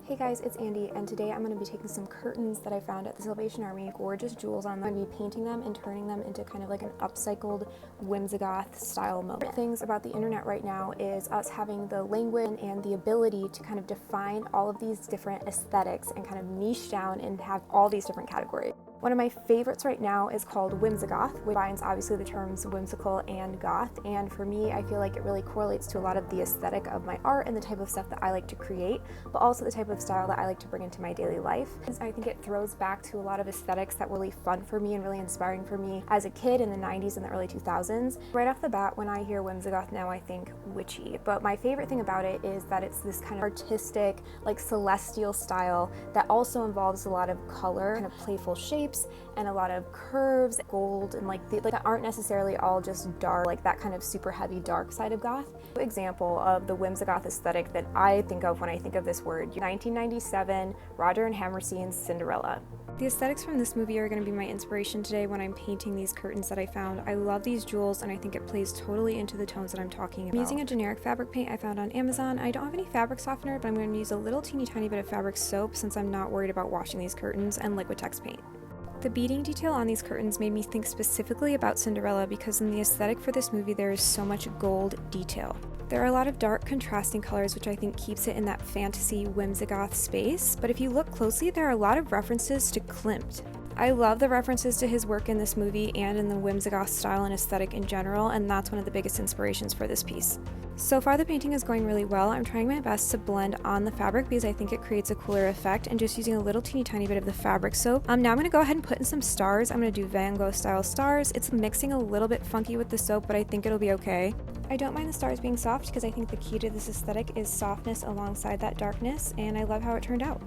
Hey guys, it's Andy, and today I'm going to be taking some curtains that I found at the Salvation Army, gorgeous jewels on them. I'm going to be painting them and turning them into kind of like an upcycled Whimsigoth style moment. Things about the internet right now is us having the language and the ability to kind of define all of these different aesthetics and kind of niche down and have all these different categories. One of my favorites right now is called Whimsigoth, which combines obviously the terms whimsical and goth, and for me I feel like it really correlates to a lot of the aesthetic of my art and the type of stuff that I like to create, but also the type of style that I like to bring into my daily life. I think it throws back to a lot of aesthetics that were really fun for me and really inspiring for me as a kid in the 90s and the early 2000s. Right off the bat, when I hear Whimsigoth now, I think witchy, but my favorite thing about it is that it's this kind of artistic, like celestial style that also involves a lot of color, kind of playful shapes, and a lot of curves, gold, and that aren't necessarily all just dark, like that kind of super heavy dark side of goth. Example of the Whimsigoth aesthetic that I think of when I think of this word: 1997 Rodgers Hammerstien's Cinderella. The aesthetics from this movie are going to be my inspiration today when I'm painting these curtains that I found. I love these jewels and I think it plays totally into the tones that I'm talking about. I'm using a generic fabric paint I found on Amazon. I don't have any fabric softener, but I'm going to use a little teeny tiny bit of fabric soap since I'm not worried about washing these curtains, and Liquitex paint. The beading detail on these curtains made me think specifically about Cinderella because in the aesthetic for this movie there is so much gold detail. There are a lot of dark contrasting colors which I think keeps it in that fantasy Whimsigoth space, but if you look closely there are a lot of references to Klimt. I love the references to his work in this movie and in the Whimsigoth style and aesthetic in general, and that's one of the biggest inspirations for this piece. So far the painting is going really well. I'm trying my best to blend on the fabric because I think it creates a cooler effect, and just using a little teeny tiny bit of the fabric soap. Now I'm going to go ahead and put in some stars. I'm going to do Van Gogh style stars. It's mixing a little bit funky with the soap, but I think it'll be okay. I don't mind the stars being soft because I think the key to this aesthetic is softness alongside that darkness, and I love how it turned out.